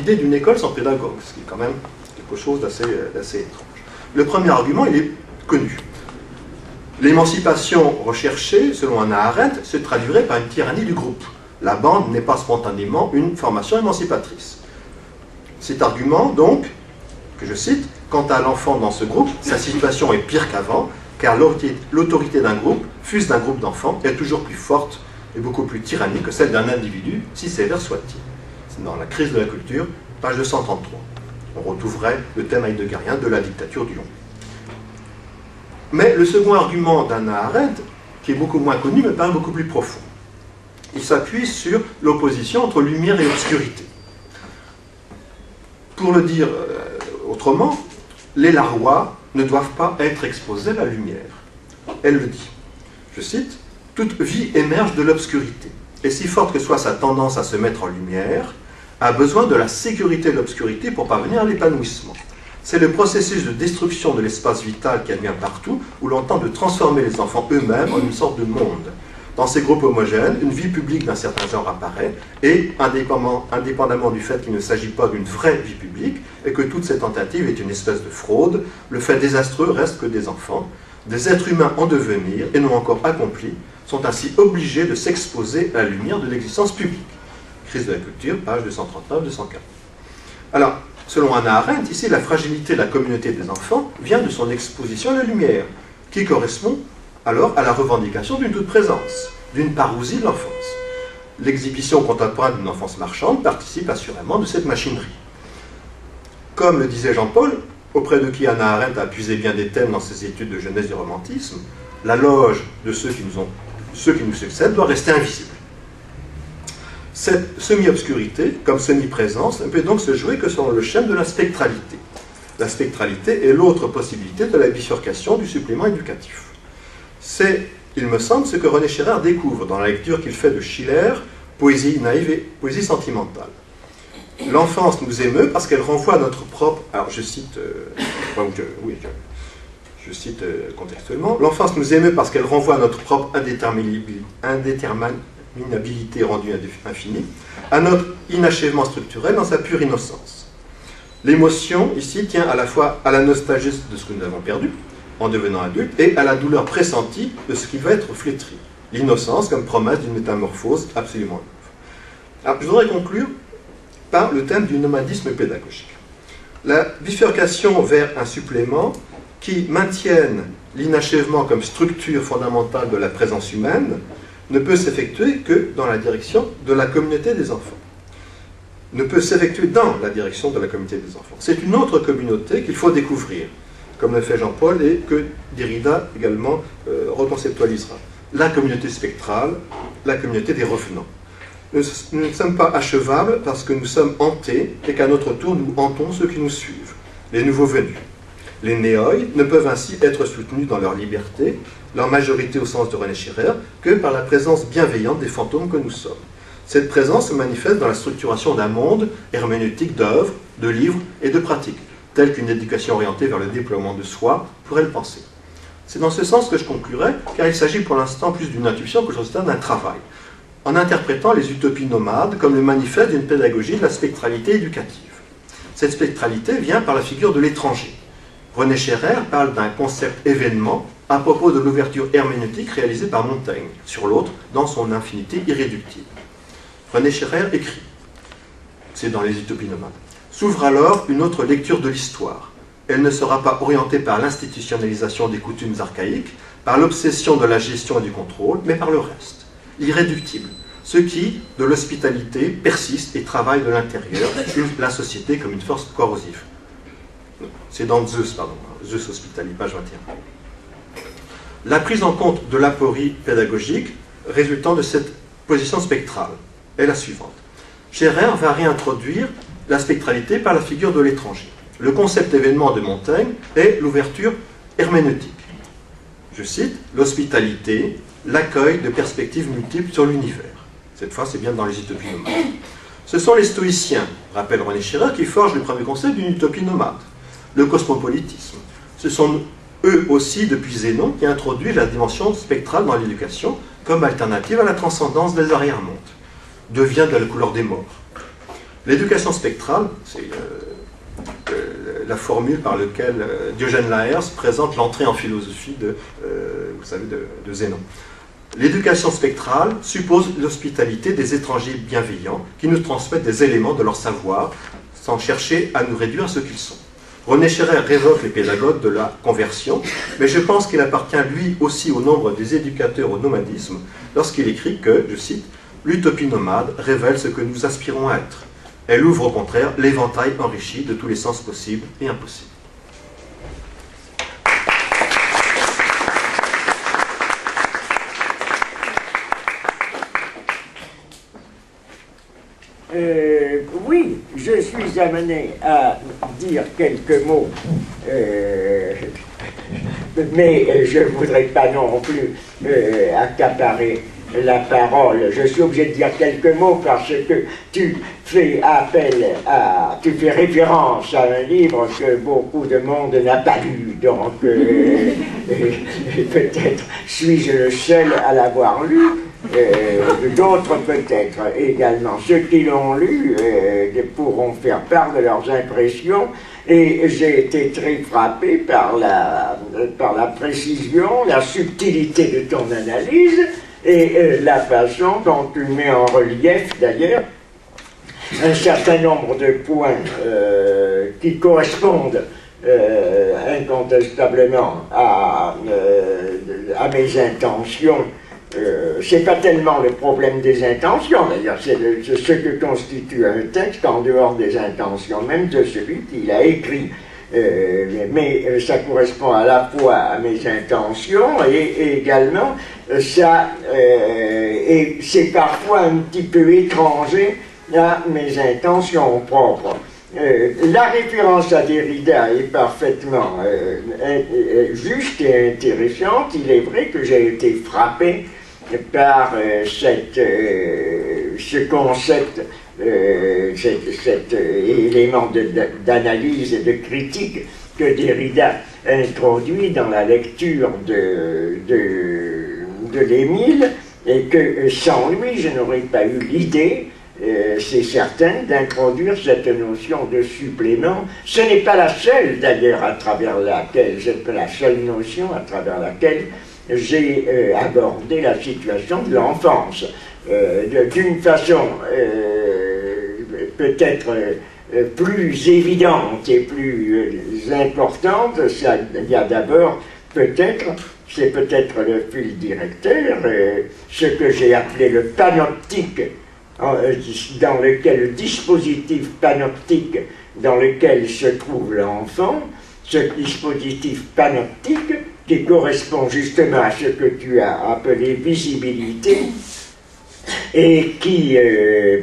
l'idée d'une école sans pédagogue, ce qui est quand même quelque chose d'assez étrange. Le premier argument, il est connu. L'émancipation recherchée, selon Hannah Arendt, se traduirait par une tyrannie du groupe. La bande n'est pas spontanément une formation émancipatrice. Cet argument, donc, que je cite, « Quant à l'enfant dans ce groupe, sa situation est pire qu'avant, car l'autorité d'un groupe, fût-ce d'un groupe d'enfants, est toujours plus forte et beaucoup plus tyrannique que celle d'un individu, si sévère soit-il. » C'est dans La crise de la culture, page 233. On retrouverait le thème heideggerien de la dictature du on. Mais le second argument d'Hannah Arendt, qui est beaucoup moins connu, me paraît beaucoup plus profond. Il s'appuie sur l'opposition entre lumière et obscurité. Pour le dire autrement, les Larois ne doivent pas être exposés à la lumière. Elle le dit. Je cite, « Toute vie émerge de l'obscurité, et si forte que soit sa tendance à se mettre en lumière, a besoin de la sécurité de l'obscurité pour parvenir à l'épanouissement. C'est le processus de destruction de l'espace vital qui advient partout, où l'on tente de transformer les enfants eux-mêmes en une sorte de monde. Dans ces groupes homogènes, une vie publique d'un certain genre apparaît, et, indépendamment du fait qu'il ne s'agit pas d'une vraie vie publique, et que toute cette tentative est une espèce de fraude, le fait désastreux reste que des enfants, des êtres humains en devenir, et non encore accomplis, sont ainsi obligés de s'exposer à la lumière de l'existence publique. » Crise de la culture, page 239-204. Alors, selon Hannah Arendt, ici, la fragilité de la communauté des enfants vient de son exposition à la lumière, qui correspond alors à la revendication d'une toute présence, d'une parousie de l'enfance. L'exhibition contemporaine d'une enfance marchande participe assurément de cette machinerie. Comme le disait Jean-Paul, auprès de qui Hannah Arendt a puisé bien des thèmes dans ses études de jeunesse du romantisme, la loge de ceux qui nous succèdent doit rester invisible. Cette semi-obscurité, comme semi-présence, ne peut donc se jouer que sur le schème de la spectralité. La spectralité est l'autre possibilité de la bifurcation du supplément éducatif. C'est, il me semble, ce que René Scherrer découvre dans la lecture qu'il fait de Schiller, poésie naïve et poésie sentimentale. L'enfance nous émeut parce qu'elle renvoie à notre propre... Alors je cite... je cite contextuellement. L'enfance nous émeut parce qu'elle renvoie à notre propre indéterminabilité rendue infinie, à notre inachèvement structurel dans sa pure innocence. L'émotion, ici, tient à la fois à la nostalgie de ce que nous avons perdu, en devenant adultes, et à la douleur pressentie de ce qui va être flétri. L'innocence comme promesse d'une métamorphose absolument neuve. Alors, je voudrais conclure par le thème du nomadisme pédagogique. La bifurcation vers un supplément qui maintienne l'inachèvement comme structure fondamentale de la présence humaine ne peut s'effectuer que dans la direction de la communauté des enfants. Ne peut s'effectuer dans la direction de la communauté des enfants. C'est une autre communauté qu'il faut découvrir, comme le fait Jean-Paul et que Derrida également reconceptualisera. La communauté spectrale, la communauté des revenants. Nous ne sommes pas achevables parce que nous sommes hantés et qu'à notre tour nous hantons ceux qui nous suivent, les nouveaux venus. Les néoi ne peuvent ainsi être soutenus dans leur liberté, leur majorité au sens de René Scherrer, que par la présence bienveillante des fantômes que nous sommes. Cette présence se manifeste dans la structuration d'un monde herméneutique d'œuvres, de livres et de pratiques, tel qu'une éducation orientée vers le déploiement de soi pourrait le penser. C'est dans ce sens que je conclurai, car il s'agit pour l'instant plus d'une intuition que je considère d'un travail, en interprétant les utopies nomades comme le manifeste d'une pédagogie de la spectralité éducative. Cette spectralité vient par la figure de l'étranger. René Scherrer parle d'un concept événement à propos de l'ouverture herméneutique réalisée par Montaigne, sur l'autre, dans son infinité irréductible. René Scherrer écrit, c'est dans les utopies nomades, « S'ouvre alors une autre lecture de l'histoire. Elle ne sera pas orientée par l'institutionnalisation des coutumes archaïques, par l'obsession de la gestion et du contrôle, mais par le reste, irréductible, ce qui, de l'hospitalité, persiste et travaille de l'intérieur, la société comme une force corrosive. » C'est dans Zeus, Zeus Hospitali, page 21. La prise en compte de l'aporie pédagogique résultant de cette position spectrale est la suivante. Scherrer va réintroduire la spectralité par la figure de l'étranger. Le concept événement de Montaigne est l'ouverture herméneutique. Je cite, l'hospitalité, l'accueil de perspectives multiples sur l'univers. Cette fois, c'est bien dans les utopies nomades. Ce sont les stoïciens, rappelle René Scherrer, qui forgent le premier concept d'une utopie nomade, le cosmopolitisme. Ce sont eux aussi, depuis Zénon, qui introduisent la dimension spectrale dans l'éducation comme alternative à la transcendance des arrière-mondes. Devient de la couleur des morts. L'éducation spectrale, c'est la formule par laquelle Diogène Laërce présente l'entrée en philosophie vous savez, de Zénon. L'éducation spectrale suppose l'hospitalité des étrangers bienveillants qui nous transmettent des éléments de leur savoir sans chercher à nous réduire à ce qu'ils sont. René Scherrer révoque les pédagogues de la conversion, mais je pense qu'il appartient lui aussi au nombre des éducateurs au nomadisme lorsqu'il écrit que, je cite, « L'utopie nomade révèle ce que nous aspirons à être. Elle ouvre au contraire l'éventail enrichi de tous les sens possibles et impossibles. » Oui, je suis amené à dire quelques mots, mais je ne voudrais pas non plus accaparer la parole. Je suis obligé de dire quelques mots parce que tu fais référence à un livre que beaucoup de monde n'a pas lu, donc peut-être suis-je le seul à l'avoir lu. D'autres peut-être également. Ceux qui l'ont lu pourront faire part de leurs impressions, et j'ai été très frappé par la précision, la subtilité de ton analyse et la façon dont tu mets en relief d'ailleurs un certain nombre de points qui correspondent incontestablement à mes intentions. C'est pas tellement le problème des intentions, d'ailleurs, c'est ce que constitue un texte en dehors des intentions, même de celui qu'il a écrit. Mais ça correspond à la fois à mes intentions et également et c'est parfois un petit peu étranger à mes intentions propres. La référence à Derrida est parfaitement juste et intéressante. Il est vrai que j'ai été frappé par ce concept, cet élément d'analyse et de critique que Derrida introduit dans la lecture de l'Émile, et que sans lui je n'aurais pas eu l'idée, c'est certain, d'introduire cette notion de supplément. Ce n'est pas la seule d'ailleurs à travers laquelle, c'est la seule notion à travers laquelle j'ai abordé la situation de l'enfance d'une façon peut-être plus évidente et plus importante. Il y a d'abord c'est peut-être le fil directeur, ce que j'ai appelé le panoptique, dans lequel le dispositif panoptique dans lequel se trouve l'enfant, ce dispositif panoptique qui correspond justement à ce que tu as appelé visibilité et qui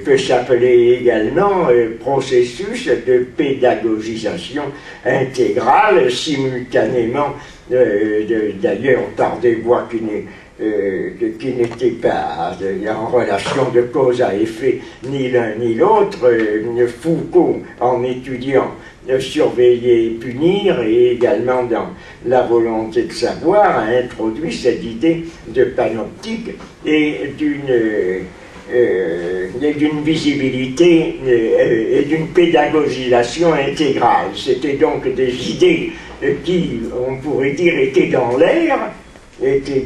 peut s'appeler également processus de pédagogisation intégrale simultanément, d'ailleurs par des voies qui n'étaient pas en relation de cause à effet ni l'un ni l'autre. Foucault, en étudiant surveiller et punir, et également dans la volonté de savoir, a introduit cette idée de panoptique et d'une visibilité et d'une pédagogisation intégrale. C'était donc des idées qui, on pourrait dire, étaient dans l'air, étaient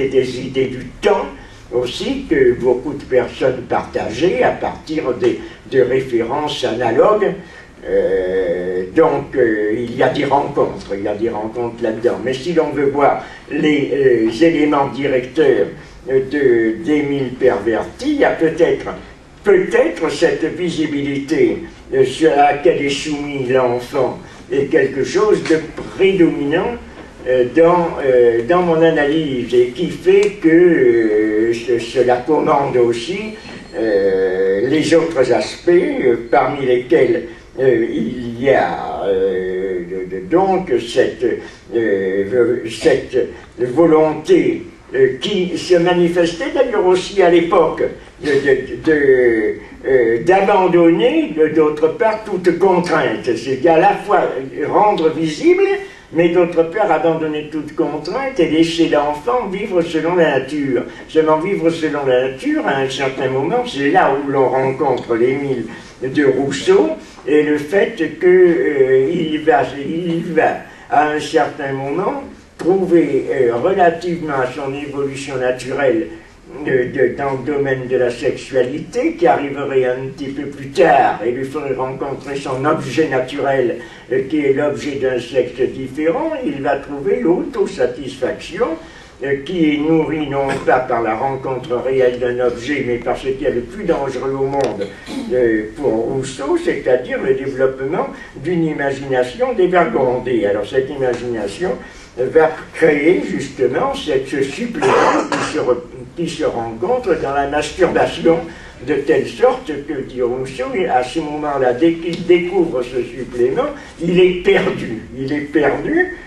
des idées du temps aussi, que beaucoup de personnes partageaient à partir de références analogues. Donc il y a des rencontres là-dedans. Mais si l'on veut voir les éléments directeurs d'Émile Perverti, il y a peut-être cette visibilité sur laquelle est soumis l'enfant est quelque chose de prédominant dans mon analyse, et qui fait que cela commande aussi les autres aspects, parmi lesquels il y a donc cette volonté qui se manifestait d'ailleurs aussi à l'époque d'abandonner d'autre part toute contrainte, c'est à la fois rendre visible mais d'autre part abandonner toute contrainte et laisser l'enfant vivre selon la nature. Seulement vivre selon la nature, à un certain moment, c'est là où l'on rencontre l'Émile de Rousseau, et le fait qu'il va, à un certain moment, trouver relativement à son évolution naturelle dans le domaine de la sexualité, qui arriverait un petit peu plus tard et lui ferait rencontrer son objet naturel, qui est l'objet d'un sexe différent, il va trouver l'autosatisfaction, qui est nourrie non pas par la rencontre réelle d'un objet, mais par ce qu'il y a de plus dangereux au monde pour Rousseau, c'est-à-dire le développement d'une imagination dévergondée. Alors cette imagination va créer justement ce supplément qui se rencontre dans la masturbation, de telle sorte que, dit Rousseau, à ce moment-là, dès qu'il découvre ce supplément, il est perdu. Il est perdu,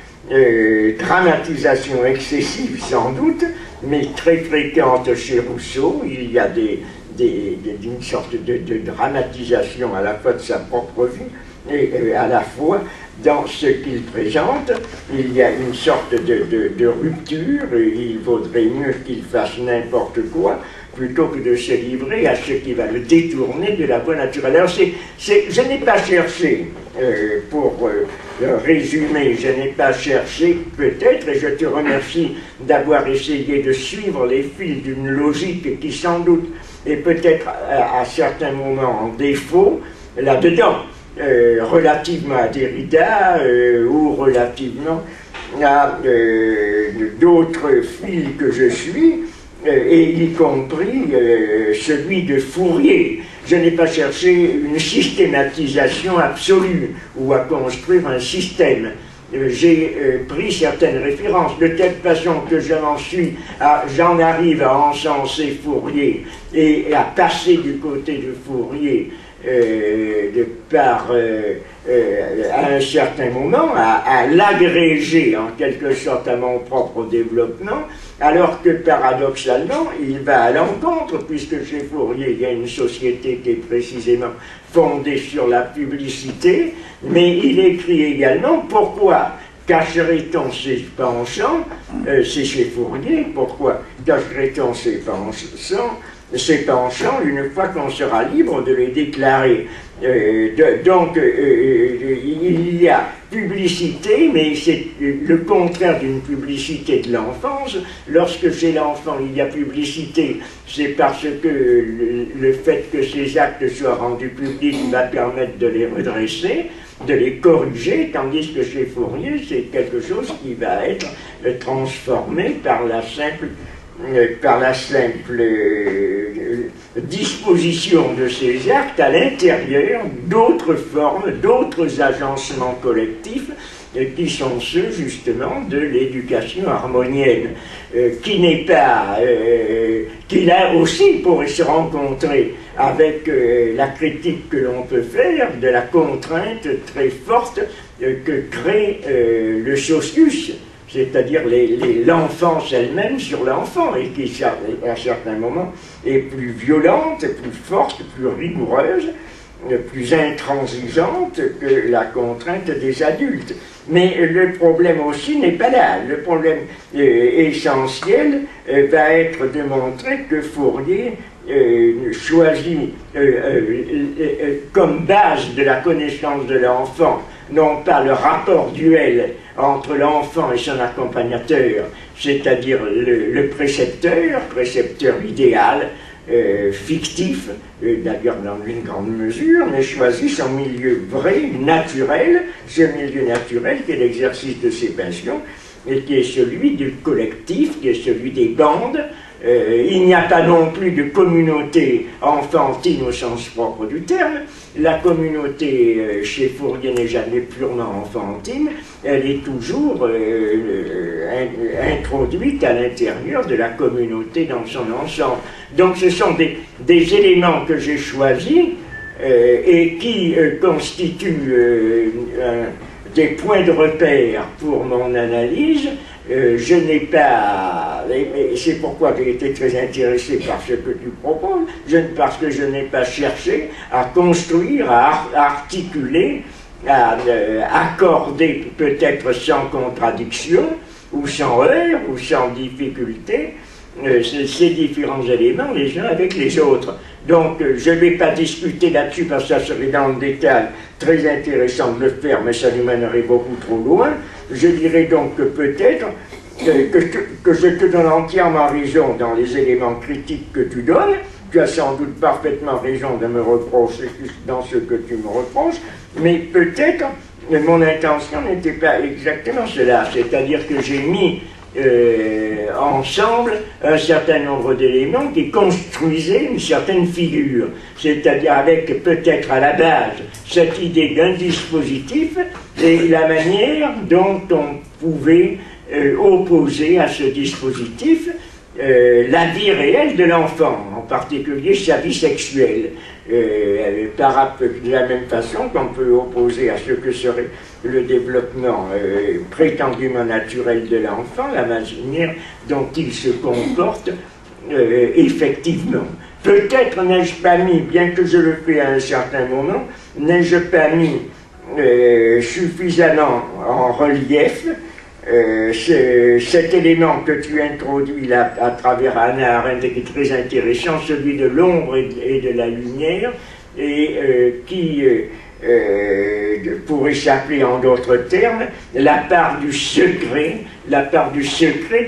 dramatisation excessive sans doute, mais très fréquente chez Rousseau. Il y a une sorte de dramatisation à la fois de sa propre vie et à la fois dans ce qu'il présente. Il y a une sorte de rupture, et il vaudrait mieux qu'il fasse n'importe quoi plutôt que de se livrer à ce qui va le détourner de la voie naturelle. Alors je n'ai pas cherché, pour résumer, je n'ai pas cherché peut-être, et je te remercie d'avoir essayé de suivre les fils d'une logique qui sans doute est peut-être à certains moments en défaut là-dedans. Relativement à Derrida ou relativement à d'autres fils que je suis, et y compris celui de Fourier. Je n'ai pas cherché une systématisation absolue ou à construire un système. J'ai pris certaines références de telle façon que j'en arrive à encenser Fourier et à passer du côté de Fourier à un certain moment, à l'agréger en quelque sorte à mon propre développement, alors que paradoxalement, il va à l'encontre, puisque chez Fourier, il y a une société qui est précisément fondée sur la publicité, mais il écrit également pourquoi cacherait-on ses penchants, c'est chez Fourier, pourquoi cacherait-on ses penchants une fois qu'on sera libre de les déclarer. Donc il y a publicité, mais c'est le contraire d'une publicité de l'enfance. Lorsque chez l'enfant il y a publicité, c'est parce que le fait que ces actes soient rendus publics va permettre de les redresser, de les corriger, tandis que chez Fourier c'est quelque chose qui va être transformé par la simple disposition de ces actes à l'intérieur d'autres formes, d'autres agencements collectifs qui sont ceux justement de l'éducation harmonienne, qui n'est pas, qui là aussi pourrait se rencontrer avec la critique que l'on peut faire de la contrainte très forte que crée le socius, c'est-à-dire l'enfance elle-même sur l'enfant, et qui, à certains moments, est plus violente, plus forte, plus rigoureuse, plus intransigeante que la contrainte des adultes. Mais le problème aussi n'est pas là. Le problème essentiel va être de montrer que Fourier choisit comme base de la connaissance de l'enfant, non pas le rapport duel entre l'enfant et son accompagnateur, c'est-à-dire le précepteur idéal, fictif, d'ailleurs dans une grande mesure, mais choisit son milieu vrai, naturel, ce milieu naturel qui est l'exercice de ses passions, et qui est celui du collectif, qui est celui des bandes. Il n'y a pas non plus de communauté enfantine au sens propre du terme. La communauté chez Fourier n'est jamais purement enfantine, elle est toujours introduite à l'intérieur de la communauté dans son ensemble. Donc ce sont des éléments que j'ai choisis et qui constituent des points de repère pour mon analyse. Je n'ai pas, et c'est pourquoi j'ai été très intéressé par ce que tu proposes, parce que je n'ai pas cherché à construire, à articuler à accorder, peut-être sans contradiction, ou sans heurts, ou sans difficulté, ces différents éléments les uns avec les autres. Donc je ne vais pas discuter là-dessus parce que ça serait dans le détail très intéressant de le faire, mais ça nous mènerait beaucoup trop loin. Je dirais donc que peut-être que je te donne entièrement raison dans les éléments critiques que tu donnes. Tu as sans doute parfaitement raison de me reprocher dans ce que tu me reproches, mais peut-être mon intention n'était pas exactement cela, c'est-à-dire que j'ai mis ensemble un certain nombre d'éléments qui construisaient une certaine figure, c'est-à-dire avec peut-être à la base cette idée d'un dispositif et la manière dont on pouvait opposer à ce dispositif la vie réelle de l'enfant, en particulier sa vie sexuelle, de la même façon qu'on peut opposer à ce que serait le développement prétendument naturel de l'enfant, la manière dont il se comporte effectivement. Peut-être n'ai-je pas mis, bien que je le fais à un certain moment, n'ai-je pas mis suffisamment en relief cet élément que tu introduis là à travers Hannah Arendt, qui est très intéressant, celui de l'ombre et de la lumière, et qui pourrait s'appeler en d'autres termes la part du secret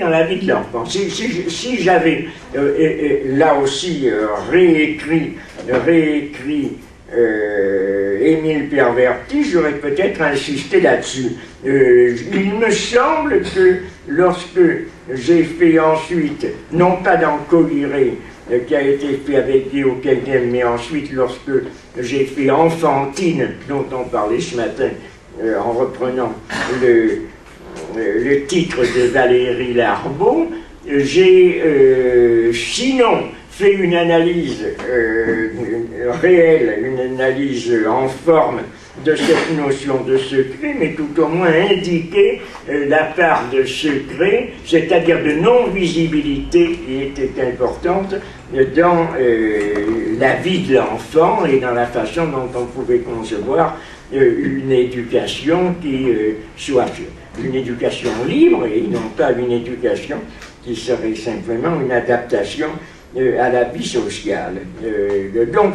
dans la vie de l'enfant. Si j'avais là aussi réécrit Émile Perverti, j'aurais peut-être insisté là-dessus. Il me semble que lorsque j'ai fait ensuite, non pas dans Coliré, qui a été fait avec Guillaume Kelgem, mais ensuite lorsque j'ai fait Enfantine, dont on parlait ce matin, en reprenant le titre de Valérie Larbaud, j'ai sinon fait une analyse réelle, une analyse en forme de cette notion de secret, mais tout au moins indiquer la part de secret, c'est-à-dire de non-visibilité qui était importante dans la vie de l'enfant et dans la façon dont on pouvait concevoir une éducation qui soit une éducation libre et non pas une éducation qui serait simplement une adaptation à la vie sociale. Donc,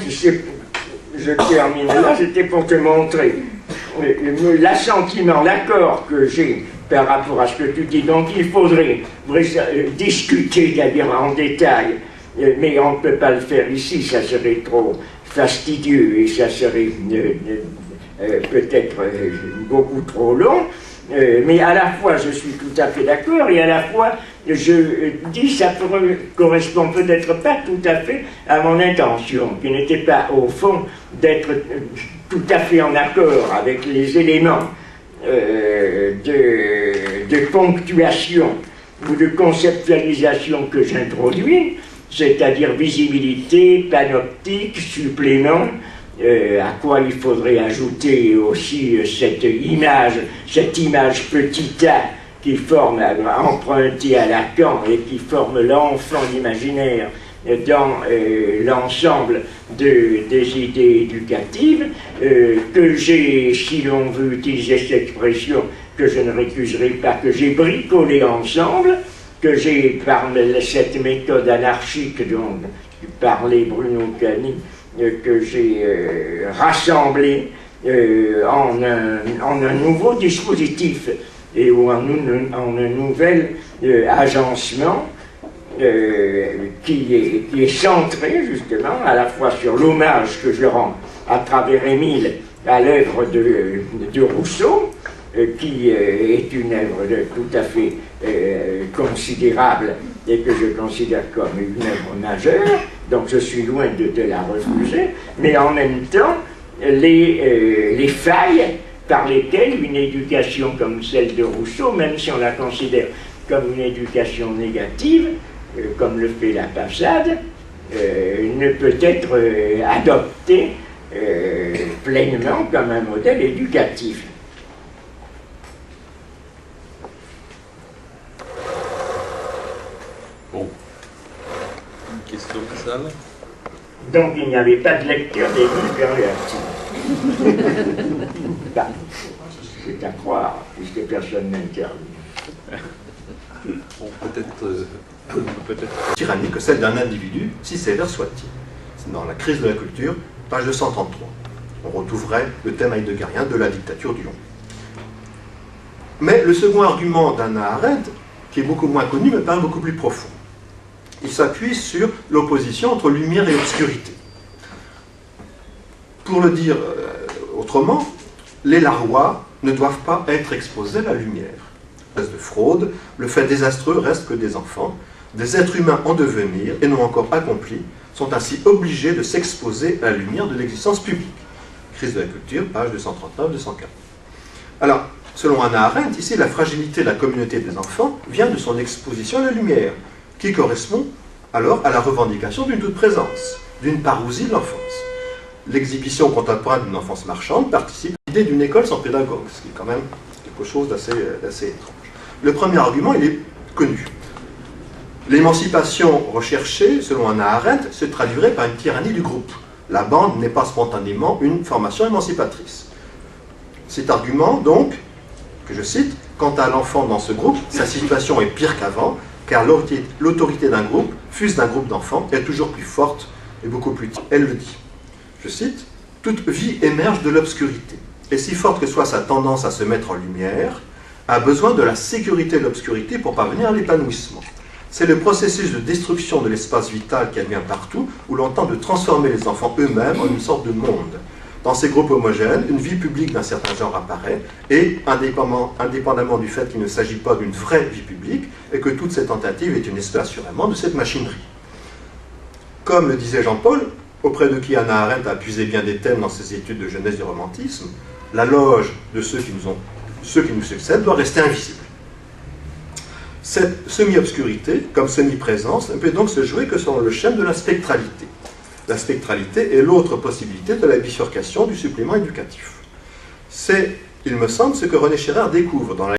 je termine là, c'était pour te montrer l'assentiment, l'accord que j'ai par rapport à ce que tu dis. Donc, il faudrait discuter d'ailleurs en détail, mais on ne peut pas le faire ici, ça serait trop fastidieux et ça serait peut-être beaucoup trop long. Mais à la fois je suis tout à fait d'accord et à la fois je dis ça correspond peut-être pas tout à fait à mon intention, qui n'était pas au fond d'être tout à fait en accord avec les éléments de ponctuation ou de conceptualisation que j'introduis, c'est-à-dire visibilité, panoptique, supplément, à quoi il faudrait ajouter aussi cette image petit a qui forme, empruntée à Lacan et qui forme l'enfant imaginaire dans l'ensemble des idées éducatives, que j'ai, si l'on veut utiliser cette expression, que je ne récuserai pas, que j'ai bricolé ensemble, que j'ai, par cette méthode anarchique dont parlait Bruno Cani, que j'ai rassemblé en un nouveau dispositif et en un nouvel agencement qui est centré justement à la fois sur l'hommage que je rends à travers Émile à l'œuvre de Rousseau, qui est une œuvre tout à fait considérable et que je considère comme une œuvre majeure, donc je suis loin de la refuser, mais en même temps, les failles par lesquelles une éducation comme celle de Rousseau, même si on la considère comme une éducation négative, comme le fait la Passade, ne peut être adoptée pleinement comme un modèle éducatif. Bon. Une question de salle? Donc il n'y avait pas de lecture des livres. Ben, c'est à croire, puisque personne n'interdit. Peut-être tyrannie que celle d'un individu, si sévère soit-il. C'est dans La crise de la culture, page 233. On retrouverait le thème heideggerien de la dictature du on. Mais le second argument d'Hannah Arendt, qui est beaucoup moins connu, me paraît beaucoup plus profond. Il s'appuie sur l'opposition entre lumière et obscurité. Pour le dire autrement, les Larois ne doivent pas être exposés à la lumière. De fraude, le fait désastreux reste que des enfants, des êtres humains en devenir et non encore accomplis, sont ainsi obligés de s'exposer à la lumière de l'existence publique. Crise de la culture, page 239-204. Alors, selon Hannah Arendt, ici, la fragilité de la communauté des enfants vient de son exposition à la lumière, qui correspond alors à la revendication d'une toute présence, d'une parousie de l'enfance. L'exhibition contemporaine d'une enfance marchande participe à l'idée d'une école sans pédagogue, ce qui est quand même quelque chose d'assez étrange. Le premier argument, il est connu. L'émancipation recherchée, selon Hannah Arendt, se traduirait par une tyrannie du groupe. La bande n'est pas spontanément une formation émancipatrice. Cet argument, donc, que je cite, « Quant à l'enfant dans ce groupe, sa situation est pire qu'avant, car l'autorité d'un groupe, fût-ce d'un groupe d'enfants, est toujours plus forte et beaucoup plus... » Elle le dit. Je cite, « Toute vie émerge de l'obscurité, et si forte que soit sa tendance à se mettre en lumière, a besoin de la sécurité de l'obscurité pour parvenir à l'épanouissement. C'est le processus de destruction de l'espace vital qui advient partout, où l'on tente de transformer les enfants eux-mêmes en une sorte de monde. Dans ces groupes homogènes, une vie publique d'un certain genre apparaît, et, indépendamment du fait qu'il ne s'agit pas d'une vraie vie publique, et que toute cette tentative est une espèce assurément de cette machinerie. » Comme le disait Jean-Paul, auprès de qui Hannah Arendt a puisé bien des thèmes dans ses études de jeunesse du romantisme, la loge de ceux qui nous succèdent doit rester invisible. Cette semi-obscurité, comme semi-présence, ne peut donc se jouer que sur le schème de la spectralité. La spectralité est l'autre possibilité de la bifurcation du supplément éducatif. C'est, il me semble, ce que René Scherrer découvre dans la